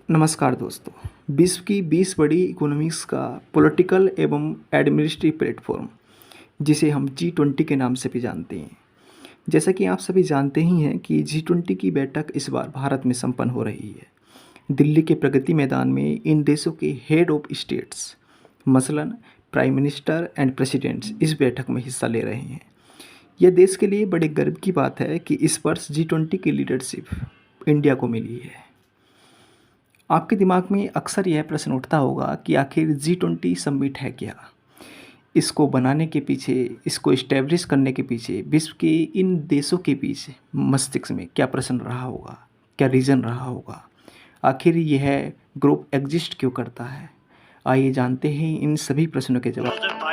नमस्कार दोस्तों। विश्व की 20 बड़ी इकोनॉमीज़ का पॉलिटिकल एवं एडमिनिस्ट्रेटिव प्लेटफॉर्म, जिसे हम G20 के नाम से भी जानते हैं। जैसा कि आप सभी जानते ही हैं कि G20 की बैठक इस बार भारत में संपन्न हो रही है। दिल्ली के प्रगति मैदान में इन देशों के हेड ऑफ स्टेट्स, मसलन प्राइम मिनिस्टर एंड प्रेसिडेंट्स, इस बैठक में हिस्सा ले रहे हैं। यह देश के लिए बड़े गर्व की बात है कि इस वर्ष G20 की लीडरशिप इंडिया को मिली है। आपके दिमाग में अक्सर यह प्रश्न उठता होगा कि आखिर G20 समिट है क्या? इसको बनाने के पीछे, इसको इस्टेब्लिश करने के पीछे विश्व के इन देशों के बीच मस्तिष्क में क्या प्रश्न रहा होगा, क्या रीज़न रहा होगा? आखिर यह ग्रुप एग्जिस्ट क्यों करता है? आइए जानते हैं इन सभी प्रश्नों के जवाब।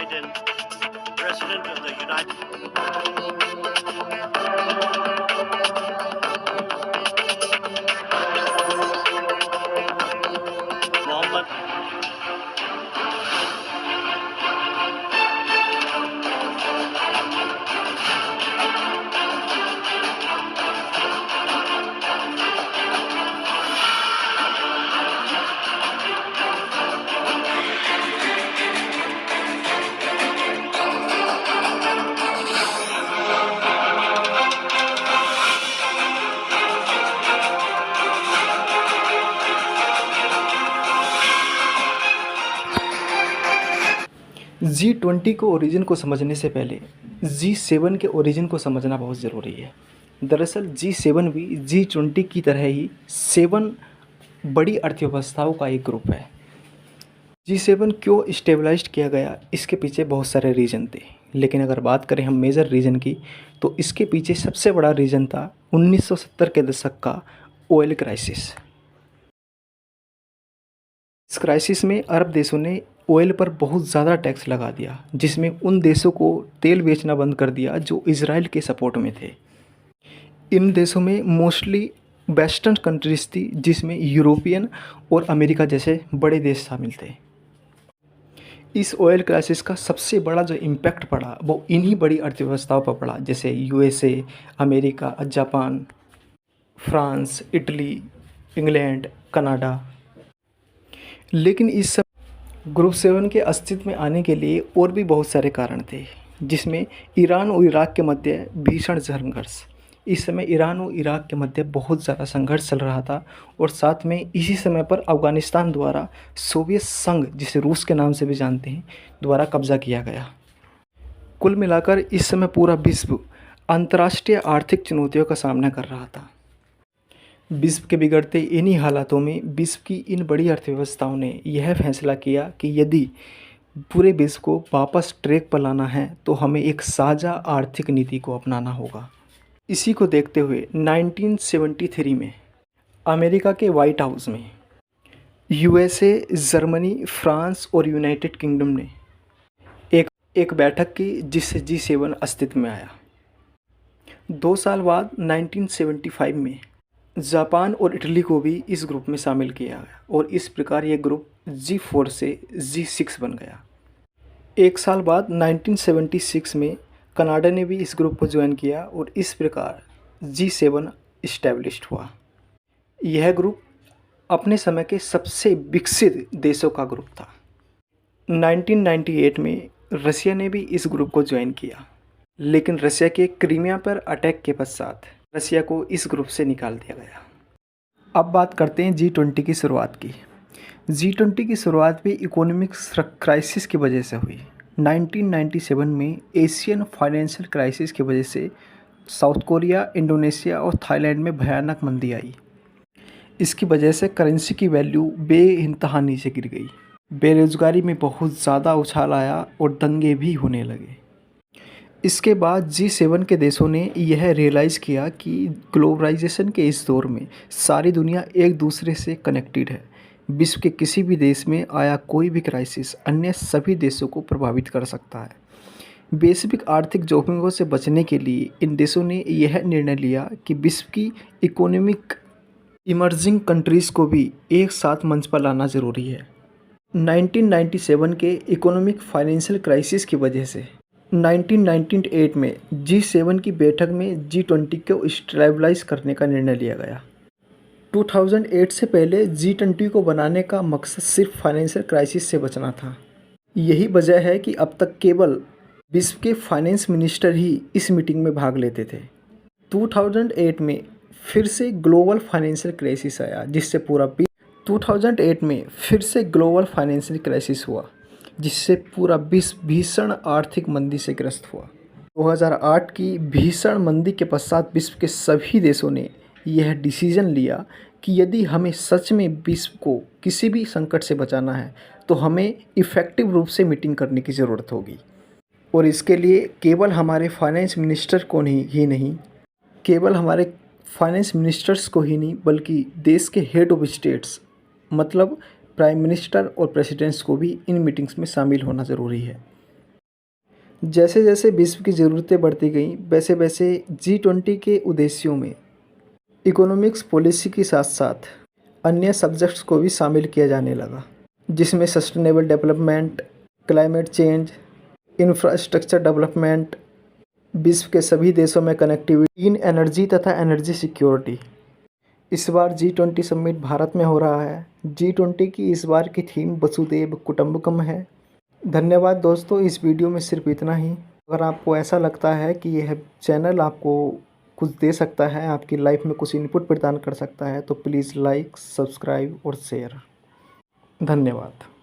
G20 को ओरिजिन को समझने से पहले G7 के ओरिजिन को समझना बहुत ज़रूरी है। दरअसल G7 भी G20 की तरह ही 7 बड़ी अर्थव्यवस्थाओं का एक ग्रुप है। G7 क्यों स्टेबलाइज्ड किया गया, इसके पीछे बहुत सारे रीज़न थे, लेकिन अगर बात करें हम मेजर रीज़न की, तो इसके पीछे सबसे बड़ा रीज़न था 1970 के दशक का ऑयल क्राइसिस। इस क्राइसिस में अरब देशों ने ऑयल पर बहुत ज़्यादा टैक्स लगा दिया, जिसमें उन देशों को तेल बेचना बंद कर दिया जो इजराइल के सपोर्ट में थे। इन देशों में मोस्टली वेस्टर्न कंट्रीज़ थी, जिसमें यूरोपियन और अमेरिका जैसे बड़े देश शामिल थे। इस ऑयल क्राइसिस का सबसे बड़ा जो इम्पैक्ट पड़ा वो इन्हीं बड़ी अर्थव्यवस्थाओं पर पड़ा, जैसे USA, America, Japan, France, Italy, England, Canada. लेकिन इस सब ग्रुप 7 के अस्तित्व में आने के लिए और भी बहुत सारे कारण थे, जिसमें ईरान और इराक के मध्य भीषण संघर्ष। इस समय ईरान और इराक के मध्य बहुत ज़्यादा संघर्ष चल रहा था, और साथ में इसी समय पर अफ़गानिस्तान द्वारा सोवियत संघ, जिसे रूस के नाम से भी जानते हैं, द्वारा कब्जा किया गया। कुल मिलाकर इस समय पूरा विश्व अंतर्राष्ट्रीय आर्थिक चुनौतियों का सामना कर रहा था। विश्व के बिगड़ते इन्हीं हालातों में विश्व की इन बड़ी अर्थव्यवस्थाओं ने यह फैसला किया कि यदि पूरे विश्व को वापस ट्रैक पर लाना है तो हमें एक साझा आर्थिक नीति को अपनाना होगा। इसी को देखते हुए 1973 में अमेरिका के वाइट हाउस में USA, जर्मनी, फ्रांस और यूनाइटेड किंगडम ने एक बैठक की, जिससे G7 अस्तित्व में आया। 2 साल बाद 1975 में जापान और इटली को भी इस ग्रुप में शामिल किया गया, और इस प्रकार ये ग्रुप G4 से G6 बन गया। 1 साल बाद 1976 में कनाडा ने भी इस ग्रुप को ज्वाइन किया, और इस प्रकार G7 इस्टेब्लिश्ड हुआ। यह ग्रुप अपने समय के सबसे विकसित देशों का ग्रुप था। 1998 में रसिया ने भी इस ग्रुप को ज्वाइन किया, लेकिन रसिया के क्रीमिया पर अटैक के पश्चात रसिया को इस ग्रुप से निकाल दिया गया। अब बात करते हैं G20 की शुरुआत की। G20 की शुरुआत भी इकोनॉमिक क्राइसिस की वजह से हुई। 1997 में एशियन फाइनेंशियल क्राइसिस की वजह से साउथ कोरिया, इंडोनेशिया और थाईलैंड में भयानक मंदी आई। इसकी वजह से करेंसी की वैल्यू बेइंतहा नीचे गिर गई, बेरोजगारी में बहुत ज़्यादा उछाल आया और दंगे भी होने लगे। इसके बाद G7 के देशों ने यह रियलाइज़ किया कि ग्लोबलाइजेशन के इस दौर में सारी दुनिया एक दूसरे से कनेक्टेड है। विश्व के किसी भी देश में आया कोई भी क्राइसिस अन्य सभी देशों को प्रभावित कर सकता है। वैश्विक आर्थिक जोखिमों से बचने के लिए इन देशों ने यह निर्णय लिया कि विश्व की इकोनॉमिक इमर्जिंग कंट्रीज़ को भी एक साथ मंच पर लाना ज़रूरी है। 1997 के इकोनॉमिक फाइनेंशियल क्राइसिस की वजह से 1998 में G7 की बैठक में G20 को स्टेबलाइज करने का निर्णय लिया गया। 2008 से पहले G20 को बनाने का मकसद सिर्फ फाइनेंशियल क्राइसिस से बचना था। यही वजह है कि अब तक केवल विश्व के फाइनेंस मिनिस्टर ही इस मीटिंग में भाग लेते थे। 2008 में फिर से ग्लोबल फाइनेंशियल क्राइसिस आया, जिससे पूरा 2008 में फिर से ग्लोबल फाइनेंशियल क्राइसिस हुआ, जिससे पूरा विश्व भीषण आर्थिक मंदी से ग्रस्त हुआ। 2008 की भीषण मंदी के पश्चात विश्व के सभी देशों ने यह डिसीजन लिया कि यदि हमें सच में विश्व को किसी भी संकट से बचाना है तो हमें इफ़ेक्टिव रूप से मीटिंग करने की ज़रूरत होगी। और इसके लिए केवल हमारे फाइनेंस मिनिस्टर को नहीं केवल हमारे फाइनेंस मिनिस्टर्स को ही नहीं बल्कि देश के हेड ऑफ स्टेट्स मतलब प्राइम मिनिस्टर और प्रेसिडेंट्स को भी इन मीटिंग्स में शामिल होना ज़रूरी है। जैसे जैसे विश्व की ज़रूरतें बढ़ती गईं वैसे वैसे G20 के उद्देश्यों में इकोनॉमिक्स पॉलिसी के साथ साथ अन्य सब्जेक्ट्स को भी शामिल किया जाने लगा, जिसमें sustainable development, climate change, infrastructure development, विश्व के सभी देशों में कनेक्टिविटी, क्लीन एनर्जी तथा एनर्जी सिक्योरिटी। इस बार G20 समिट भारत में हो रहा है। G20 की इस बार की थीम वसुधैव कुटुंबकम है। धन्यवाद दोस्तों, इस वीडियो में सिर्फ इतना ही। अगर आपको ऐसा लगता है कि यह चैनल आपको कुछ दे सकता है, आपकी लाइफ में कुछ इनपुट प्रदान कर सकता है, तो प्लीज़ लाइक, सब्सक्राइब और शेयर। धन्यवाद।